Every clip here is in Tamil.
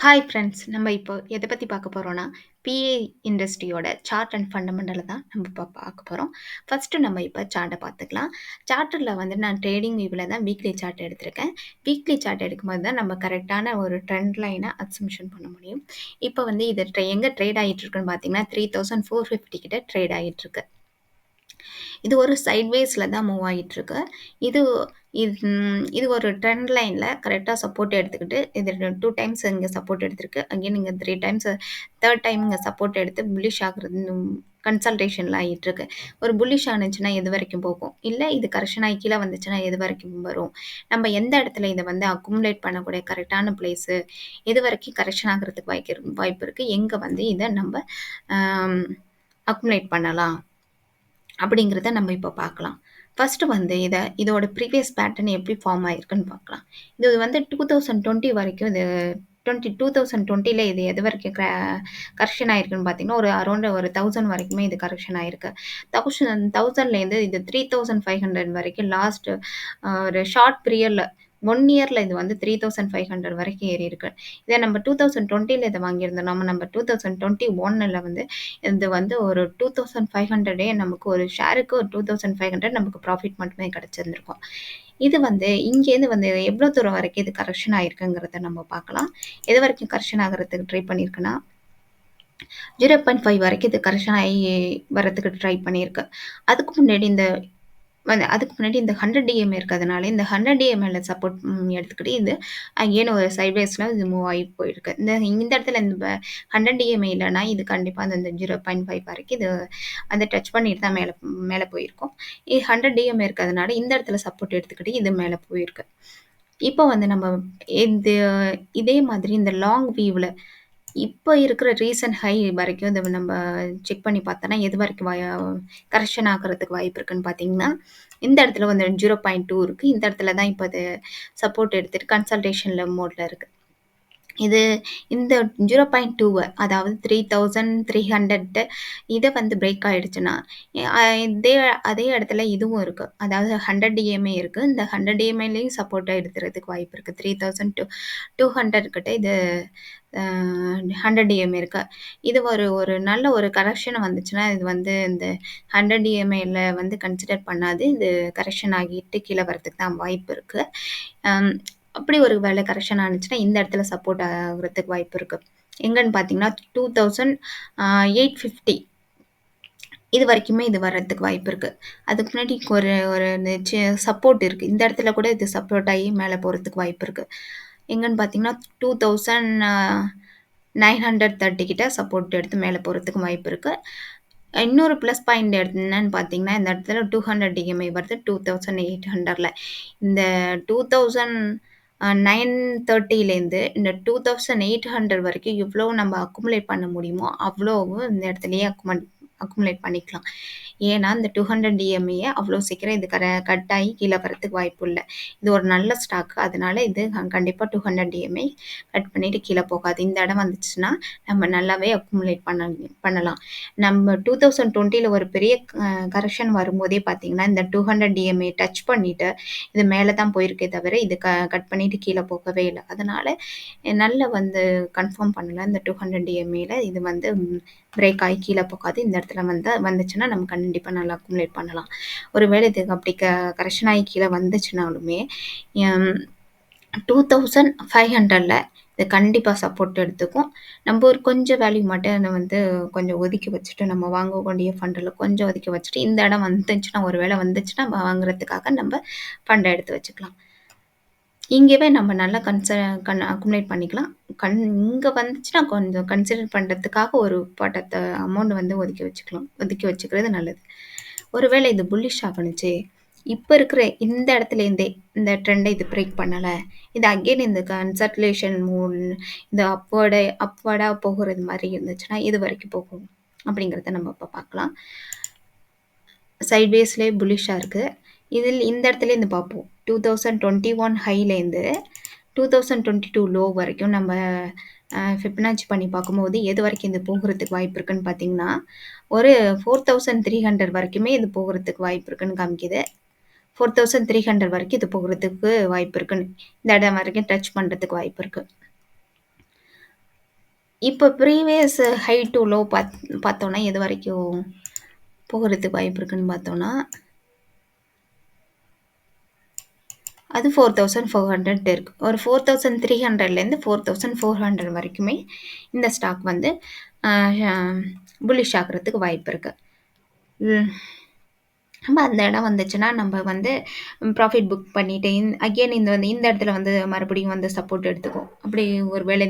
Hi friends. நம்ம இப்போ எத பத்தி பார்க்க போறோம்னா, பிஏ இண்டஸ்ட்ரியோட சார்ட் அண்ட் ஃபண்டமெண்டல தான் நம்ம இப்ப பார்க்க போறோம். ஃபர்ஸ்ட்டு நம்ம இப்ப சார்ட்ட பார்த்துக்கலாம். சார்ட்டர்ல வந்து நான் ட்ரேடிங் வியூல தான் வீக்லி சார்ட் எடுத்திருக்கேன். வீக்லி சார்ட் எடுக்கும்போது தான் நம்ம கரெக்ட்டான ஒரு ட்ரெண்ட் லைன அசம்ப்ஷன் பண்ண முடியும். இப்ப வந்து இது எங்க ட்ரேட் ஆயிட்டு இருக்குன்னு பார்த்தீங்கன்னா, 3450 கிட்ட ட்ரேட் ஆயிட்டு இருக்கு. இது ஒரு சைட்வேஸ்ல தான் மூவ் ஆகிட்டுருக்கு. இது இது ஒரு ட்ரெண்ட் லைன்ல கரெக்ட்டா சப்போர்ட் எடுத்துக்கிட்டு, இது 2 டைம்ஸ் இங்க சப்போர்ட் எடுத்திருக்கு. அகைன் இங்க 3 டைம்ஸ் 3 டைம் இங்க சப்போர்ட் எடுத்து புல்லிஷ் ஆகுறது கன்சல்டேஷன்ல ஆயிட்டுருக்கு. ஒரு புல்லிஷ் ஆனுச்சுன்னா எது வரைக்கும் போகும்? இல்ல இது கரெக்ஷன் ஆகி கீழ வந்துச்சுன்னா எது வரைக்கும் வரும்? நம்ம எந்த இடத்துல இத வந்து அக்குமுலேட் பண்ணக்கூடிய கரெக்ட்டான பிளேஸு, எது வரைக்கும் கரெக்ஷன் ஆகுறதுக்கு வாய்ப்பு இருக்கு? எங்க வந்து இத நம்ப அம் அக்குமுலேட் பண்ணலாம்? அப்படிங்கிறத நம்ம இப்போ பார்க்கலாம். ஃபர்ஸ்ட்டு வந்து இதோட ப்ரீவியஸ் பேட்டர்ன் எப்படி ஃபார்ம் ஆயிருக்குன்னு பார்க்கலாம். இது வந்து 2020 வரைக்கும் இது 2020ல இது எது வரைக்கும் கரெக்ஷன் ஆயிருக்குன்னு பார்த்தீங்கன்னா, ஒரு அரவுண்ட் ஒரு 1000 வரைக்குமே இது கரெக்ஷன் ஆயிருக்கு. 1000லேருந்து இது 3500 வரைக்கும் லாஸ்ட் ஒரு ஷார்ட் பீரியட்ல 1 இயர்ல இது வந்து 3500 வரைக்கும் ஏறியிருக்கு. இத நம்ம 2020ல இத வாங்கியிருந்தோம். நம்ம 2021ல வந்து இது வந்து ஒரு 2500 நமக்கு ஒரு ஷேருக்கு ஒரு 2500 நமக்கு ப்ராஃபிட் மட்டுமே கிடைச்சிருந்திருக்கும். இது வந்து இங்கேருந்து வந்து எவ்வளோ தூரம் வரைக்கும் இது கரெக்ஷன் ஆயிருக்குங்கிறத நம்ம பார்க்கலாம். எது வரைக்கும் கரெக்ஷன் ஆகுறதுக்கு ட்ரை பண்ணியிருக்குன்னா, 0.5 வரைக்கும் இது கரெக்ஷன் ஆகி வரதுக்கு ட்ரை பண்ணியிருக்கு. அதுக்கு முன்னாடி அதுக்கு முன்னாடி இந்த 100 டிஎம் இருக்கிறதுனால, இந்த 100 டிஎம்எல்ல சப்போர்ட் எடுத்துக்கிட்டு இது அகெயின் ஒரு சைட்வேஸ்ல இது மூவ் ஆகி போயிருக்கு. இந்த இடத்துல இந்த 100 டிஎம்ஏ இல்லன்னா, இது கண்டிப்பா அந்த 0.5 வரைக்கும் இது வந்து டச் பண்ணிட்டு தான் மேல மேல போயிருக்கும். 100 டிஎம்ஏ இருக்கிறதுனால இந்த இடத்துல சப்போர்ட் எடுத்துக்கிட்டு இது மேல போயிருக்கு. இப்போ வந்து நம்ம இது இதே மாதிரி இந்த லாங் வியூல இப்ப இருக்கிற ரீசன்ட் ஹை வரைக்கும் இத நம்ம செக் பண்ணி பார்த்தோம்னா, எது வரைக்கும் கரெக்ஷன் ஆகுறதுக்கு வாய்ப்பு இருக்குன்னு பார்த்தீங்கன்னா, இந்த இடத்துல வந்து 0.2 இருக்கு. இந்த இடத்துல தான் இப்ப அது சப்போர்ட் எடுத்துட்டு கன்சல்டேஷன்ல மோட்ல இருக்கு. இது இந்த 0.2 அதாவது 3300 இத வந்து பிரேக் ஆயிடுச்சுன்னா, இதே அதே இடத்துல இதுவும் இருக்கு. அதாவது 100 டிஎம்ஏ இருக்கு. இந்த 100 டிஎம்ஏலயும் சப்போர்ட்டா எடுத்துறதுக்கு வாய்ப்பு இருக்கு. 3200 கிட்ட இது 100 டிஎம்ஏ இருக்கு. இது ஒரு ஒரு நல்ல ஒரு கரெக்ஷன் வந்துச்சுன்னா, இது வந்து இந்த 100 டிஎம்ஏல வந்து கன்சிடர் பண்ணாது. இது கரெக்ஷன் ஆகிட்டு கீழ வரதுக்கு தான் வாய்ப்பு இருக்கு. அம் அப்படி ஒரு வேளை கரெக்ஷன் ஆனுச்சுன்னா, இந்த இடத்துல சப்போர்ட் ஆகுறதுக்கு வாய்ப்பு இருக்கு. எங்கன்னு பார்த்தீங்கன்னா, 2850 இது வரைக்குமே இது வர்றதுக்கு வாய்ப்பு இருக்கு. அதுக்கு முன்னாடி ஒரு ஒரு சப்போர்ட் இருக்கு. இந்த இடத்துல கூட இது சப்போர்ட் ஆகி மேல போறதுக்கு வாய்ப்பு இருக்கு. எங்கன்னு பார்த்தீங்கன்னா, 2930 கிட்ட சப்போர்ட் எடுத்து மேல போறதுக்கு வாய்ப்பு இருக்கு. இன்னொரு ப்ளஸ் பாயிண்ட் என்னன்னு பார்த்தீங்கன்னா, இந்த இடத்துல 200 டிஎம்ஏ வருது 2800ல. இந்த 2930லேருந்து இந்த 2800 வரைக்கும் எவ்வளோ நம்ம அக்குமுலேட் பண்ண முடியுமோ, அவ்வளோவும் இந்த இடத்துலயே அக்குமுலேட் பண்ணிக்கலாம். ஏன்னா, இந்த 200 டிஎம்ஏ அவ்வளோ சீக்கிரம் இது கட் ஆகி கீழ வரதுக்கு வாய்ப்பு இல்ல. இது ஒரு நல்ல ஸ்டாக். அதனால இது கண்டிப்பா 200 டிஎம்ஏ கட் பண்ணிட்டு கீழ போகாது. இந்த இடம் வந்துச்சுன்னா, நம்ம நல்லாவே அக்குமுலேட் பண்ணலாம். நம்ம 2020ல ஒரு பெரிய கரெக்ஷன் வரும்போதே பார்த்தீங்கன்னா, இந்த 200 டிஎம்ஏ டச் பண்ணிட்டு, இது மேல தான் போயிருக்கே தவிர, இது கட் பண்ணிட்டு கீழ போகவே இல்ல. அதனால நல்லா வந்து கன்ஃபார்ம் பண்ணலாம். இந்த 200 டிஎம்ஏல இது வந்து பிரேக் ஆகி கீழ போகாது. இந்த இடத்துல வந்துச்சுன்னா, நம்ம கண்டிப்பா நல்லா அக்குமுலேட் பண்ணலாம். ஒருவேளை இது அப்படி கரெக்ஷன் ஆகி கீழ வந்துச்சுனாலுமே, 2500ல இது கண்டிப்பா சப்போர்ட் எடுத்துக்கும். நம்ம ஒரு கொஞ்சம் வேல்யூ மட்டும் அத வந்து கொஞ்சம் ஒதுக்கி வச்சுட்டு, நம்ம வாங்கக்கூடிய ஃபண்டுல கொஞ்சம் ஒதுக்கி வச்சுட்டு, இந்த இடம் வந்துச்சுன்னா, ஒரு வேளை வந்துச்சுன்னா வாங்குறதுக்காக நம்ம ஃபண்ட எடுத்து வச்சுக்கலாம். இங்கவே நம்ம நல்லா அக்குமுலேட் பண்ணிக்கலாம். இங்க வந்துச்சுன்னா கொஞ்சம் கன்சிடர் பண்றதுக்காக ஒரு அமௌண்ட் வந்து ஒதுக்கி வச்சுக்கிறது நல்லது. ஒருவேளை இது புல்லிஷ் ஆகுனுச்சு, இப்ப இருக்கிற இந்த இடத்துலேருந்தே இந்த ட்ரெண்ட இது பிரேக் பண்ணல. இது அகைன் இந்த கன்சல்டேஷன் இந்த அப்வர்டா போகுறது மாரி இருந்துச்சுன்னா, எது வரைக்கும் போகும்? அப்படிங்கிறத நம்ம இப்ப பார்க்கலாம். சைட்வேஸ்லயே புல்லிஷா இருக்கு. இந்த இடத்துலேருந்து பார்ப்போம். 2021 ஹைலேருந்து 2022 லோ வரைக்கும் நம்ம ஃபிபனாச்சி பண்ணி பார்க்கும்போது, எது வரைக்கும் இது போகுறதுக்கு வாய்ப்பு இருக்குன்னு பார்த்தீங்கன்னா, ஒரு 4300 வரைக்குமே இது போகுறதுக்கு வாய்ப்பு இருக்குன்னு காமிக்குது. 4300 வரைக்கும் இது போகுறதுக்கு வாய்ப்பு இருக்குன்னு. இந்த இடம் வரைக்கும் டச் பண்றதுக்கு வாய்ப்பு இருக்கு. இப்போ ப்ரீவியஸ் ஹை டூ லோ பார்த்தோம்னா எது வரைக்கும் போகிறதுக்கு வாய்ப்பு இருக்குன்னு பார்த்தோம்னா, அது 4400 இருக்கு. ஒரு 4300லேருந்து 4400 வரைக்குமே இந்த ஸ்டாக் வந்து அ அ புல்லிஷ் ஆகுறதுக்கு வாய்ப்பு இருக்கு. ம். நம்ம அந்த இடம் வந்துச்சுன்னா, நம்ம வந்து ப்ராஃபிட் புக் பண்ணிட்டு, அகைன் இந்த இடத்துல வந்து மறுபடியும் வந்து சப்போர்ட் எடுத்துக்கும். அப்படி ஒரு வேளை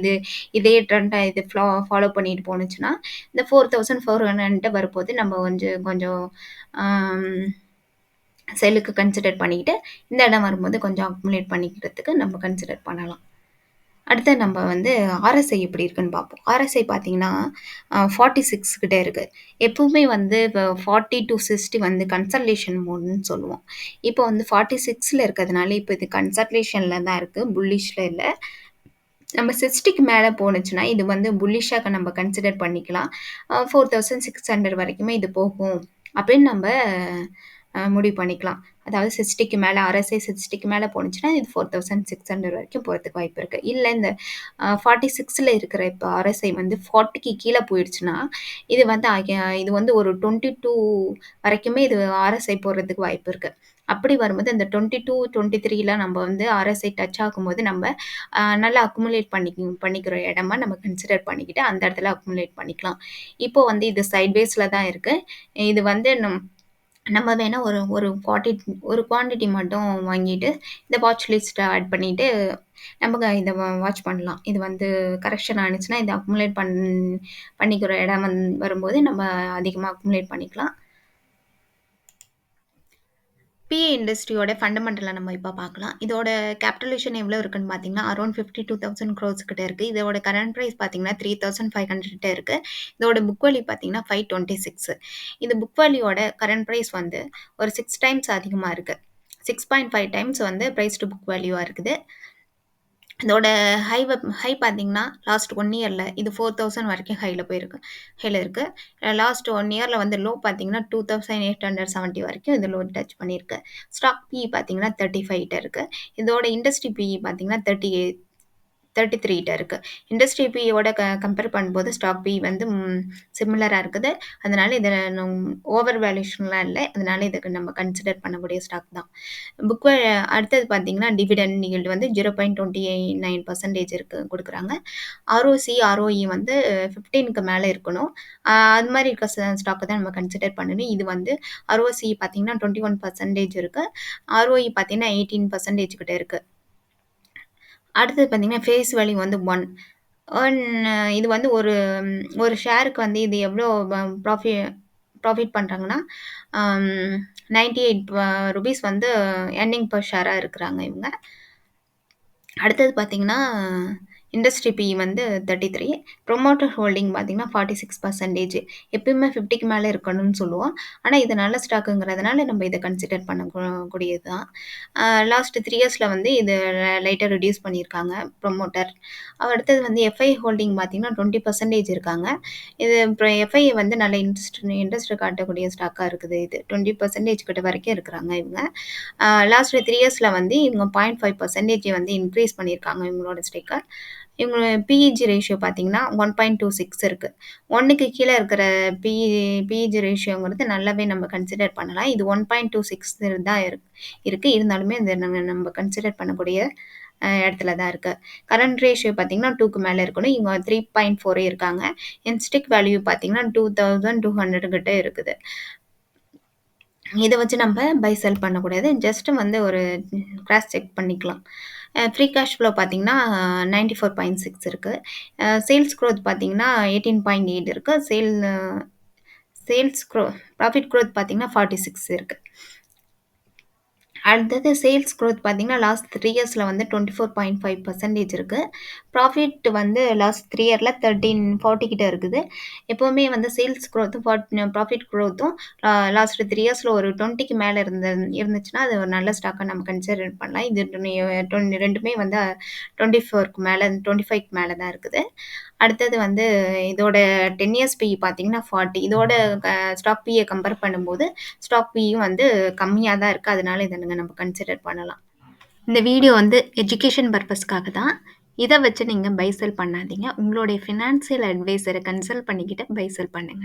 இதே ட்ரெண்டா இது ஃபாலோ பண்ணிட்டு போணுச்சுன்னா, இந்த 4400 வரும்போது நம்ம கொஞ்சம் கொஞ்சம் ஆம் செல்லுக்கு கன்சிடர் பண்ணிக்கிட்டு, இந்த இடம் வரும்போது கொஞ்சம் அக்குமுலேட் பண்ணிக்கிறதுக்கு நம்ம கன்சிடர் பண்ணலாம். அடுத்து நம்ம வந்து ஆர்எஸ்ஐ எப்படி இருக்குன்னு பார்ப்போம். ஆர்எஸ்ஐ பார்த்தீங்கன்னா, 46 கிட்ட இருக்கு. எப்பவுமே வந்து இப்போ 40-60 வந்து கன்சல்டேஷன் மோடுன்னு சொல்லுவோம். இப்போ வந்து 46ல இருக்கிறதுனால, இப்போ இது கன்சல்டேஷன்ல தான் இருக்கு. புல்லிஷ்ல இல்ல. நம்ம 60க்கு மேல போணுச்சுன்னா, இது வந்து புல்லிஷ்ஷா நம்ம கன்சிடர் பண்ணிக்கலாம். 4600 வரைக்குமே இது போகும் அப்படின்னு நம்ப முடிவு பண்ணிக்கலாம். அதாவது 60க்கு மேல ஆர்எஸ்ஐ 60க்கு மேல போணுச்சுன்னா, இது 4600 வரைக்கும் போறதுக்கு வாய்ப்பு இருக்கு. இல்ல இந்த 46ல இருக்கிற இப்ப ஆர்எஸ்ஐ வந்து 40க்கு கீழ போயிடுச்சுன்னா, இது வந்து இது வந்து ஒரு 22 வரைக்குமே இது ஆர்எஸ்ஐ போறதுக்கு வாய்ப்பு இருக்கு. அப்படி வரும்போது இந்த 22, 23லாம் நம்ம வந்து ஆர்எஸ்ஐ டச் ஆகும்போது நம்ம நல்லா அக்குமுலேட் பண்ணிக்கிற இடமா நம்ம கன்சிடர் பண்ணிக்கிட்டு, அந்த இடத்துல அக்குமுலேட் பண்ணிக்கலாம். இப்போ வந்து இது சைட்வேஸ்ல தான் இருக்கு. இது வந்து நம்ம வேணா ஒரு ஒரு ஒரு குவான்டிட்டி மட்டும் வாங்கிட்டு, இந்த வாட்ச் லிஸ்ட்ல ஆட் பண்ணிட்டு, நமக்கு இத வாட்ச் பண்ணலாம். இது வந்து கரெக்ஷன் ஆனுச்சுன்னா, இத அக்குமுலேட் பண்ணிக்கிற இடம் வரும்போது நம்ம அதிகமா அக்குமுலேட் பண்ணிக்கலாம். பிஏ இண்டஸ்ட்ரியோட ஃபண்டமெண்டல நம்ம இப்ப பார்க்கலாம். இதோட கேப்பிட்டலைசேஷன் எவ்வளோ இருக்குன்னு பார்த்தீங்கன்னா, அரவுண்ட் 52,000 குரோர்ஸ் கிட்ட இருக்கு. இதோட கரண்ட் பிரைஸ் பார்த்தீங்கன்னா, 3,500 கிட்ட இருக்கு. இதோட புக் வேல்யூ பார்த்தீங்கன்னா, 526. இது புக் வேல்யூவோட கரண்ட் பிரைஸ் வந்து ஒரு 6 டைம்ஸ் அதிகமா இருக்கு. 6.5 டைம்ஸ் வந்து பிரைஸ் டூ புக் வேல்யூவா இருக்குது. இதோட ஹை பார்த்தீங்கன்னா, லாஸ்ட் 1 இயர்ல இது 4,000 வரைக்கும் ஹைல இருக்கு. லாஸ்ட் 1 இயர்ல வந்து லோ பார்த்தீங்கன்னா, 2,870 வரைக்கும் இது லோ டச் பண்ணியிருக்கு. ஸ்டாக் பிஇ பார்த்தீங்கன்னா, 35 கிட்ட இருக்கு. இதோட இண்டஸ்ட்ரி பிஇ பார்த்தீங்கன்னா, 33 கிட்ட இருக்கு. இண்டஸ்ட்ரி பிஇயோட கம்பேர் பண்ணும்போது ஸ்டாக் பிஇ வந்து சிமிலரா இருக்குது. அதனால இத ஓவர் வேல்யூஷன்லாம் இல்ல. அதனால இதுக்கு நம்ம கன்சிடர் பண்ணக்கூடிய ஸ்டாக் தான். புக் வே அடுத்தது பார்த்தீங்கன்னா, டிவிடெண்ட் ஈல்டு வந்து 0.29% குடுக்குறாங்க. ஆர்ஓசி, ஆர்ஓஇ வந்து 15க்கு மேல இருக்கணும். அது மாரி இருக்க ஸ்டாக்க தான் நம்ம கன்சிடர் பண்ணணும். இது வந்து ஆர்ஓசி பார்த்தீங்கன்னா, 21% இருக்கு. ஆர்ஓஇ பார்த்தீங்கன்னா, 18% கிட்ட இருக்கு. அடுத்தது பார்த்தீங்கன்னா, ஃபேஸ் வேல்யூ வந்து 1. ஏர்ன் இது வந்து ஒரு ஷேருக்கு வந்து இது எவ்வளோ ப்ராஃபி ப்ராஃபிட் பண்றாங்கன்னா, அம் 98 ரூபீஸ் வந்து எர்னிங் பெர் ஷேரா இருக்கிறாங்க இவங்க. அடுத்தது பார்த்தீங்கன்னா, இண்டஸ்ட்ரி பிஇ வந்து 33. ப்ரொமோட்டர் ஹோல்டிங் பார்த்தீங்கன்னா, 46%. எப்பயுமே 50க்கு மேல இருக்கணும்னு சொல்லுவோம். ஆனா, இது நல்ல ஸ்டாக்குங்கிறதுனால நம்ம இத கன்சிடர் கூடியது தான். லாஸ்ட் 3 இயர்ஸ்ல வந்து இது லைட்டா ரெடியூஸ் பண்ணியிருக்காங்க ப்ரொமோட்டர். அடுத்தது வந்து எஃப்ஐ ஹோல்டிங் பார்த்தீங்கன்னா, 20% இருக்காங்க. இது அப்புறம் எஃப்ஐ வந்து நல்ல இன்ட்ரெஸ்ட் காட்டக்கூடிய ஸ்டாக்கா இருக்குது இது. 20% கிட்ட வரைக்கும் இருக்கிறாங்க இவங்க. லாஸ்ட் 3 இயர்ஸ்ல வந்து இவங்க 0.5% வந்து இன்க்ரீஸ் பண்ணியிருக்காங்க இவங்களோட ஸ்டேக்க. இவங்க பிஇஜி ரேஷியோ பார்த்தீங்கன்னா, 1.26 இருக்கு. 1க்கு கீழ இருக்கிற பிஇஜி ரேஷியோங்கிறது நல்லாவே நம்ம கன்சிடர் பண்ணலாம். இது 1.26 தான் இருக்கு. இருந்தாலுமே இத நம்ம கன்சிடர் பண்ணக்கூடிய இடத்துல தான் இருக்கு. கரண்ட் ரேஷியோ பார்த்தீங்கன்னா, 2க்கு மேல இருக்கணும். இவங்க 3.4 இருக்காங்க. இன்ஸ்டிக் வேல்யூ பார்த்தீங்கன்னா, 2,200 கிட்ட இருக்குது. இத வச்சு நம்ம பை, செல் பண்ணக்கூடாது. ஜஸ்ட் வந்து ஒரு கிராஸ் செக் பண்ணிக்கலாம். ஃப்ரீ கேஷ் ஃப்ளோ பார்த்தீங்கன்னா, 94.6 இருக்கு. சேல்ஸ் குரோத் பார்த்தீங்கன்னா, 18.8 இருக்கு. சேல்ஸ் ப்ராஃபிட் குரோத் பார்த்தீங்கன்னா, 46 இருக்கு. அடுத்தது சேல்ஸ் குரோத் பார்த்தீங்கன்னா, லாஸ்ட் 3 இயர்ஸ்ல வந்து 24.5% இருக்கு. ப்ராஃபிட் வந்து லாஸ்ட் 3 இயர்ல 1340 கிட்ட இருக்குது. எப்பவுமே வந்து சேல்ஸ் குரோத்தும், ப்ராஃபிட் குரோத்தும் லாஸ்ட் 3 இயர்ஸ்ல ஒரு 20க்கு மேல இருந்துச்சுன்னா, அது ஒரு நல்ல ஸ்டாக்கா நம்ம கன்சிடர் பண்ணலாம். இது 2மே வந்து 24க்கு மேல 25க்கு மேல தான் இருக்குது. அடுத்தது வந்து இதோட 10 இயர்ஸ் பிஇ பார்த்தீங்கன்னா 40. இதோட ஸ்டாக் பிஇய கம்பேர் பண்ணும்போது, ஸ்டாக் பிஇயும் வந்து கம்மியா தான் இருக்கு. அதனால இத நம்ம கன்சிடர் பண்ணலாம். இந்த வீடியோ வந்து எஜுகேஷன் பர்ப்பஸ்க்காக தான். இத வச்சு நீங்க பை செல் பண்ணாதீங்க. உங்களுடைய ஃபினான்சியல் அட்வைசர கன்சல்ட் பண்ணிக்கிட்டு பை செல் பண்ணுங்க.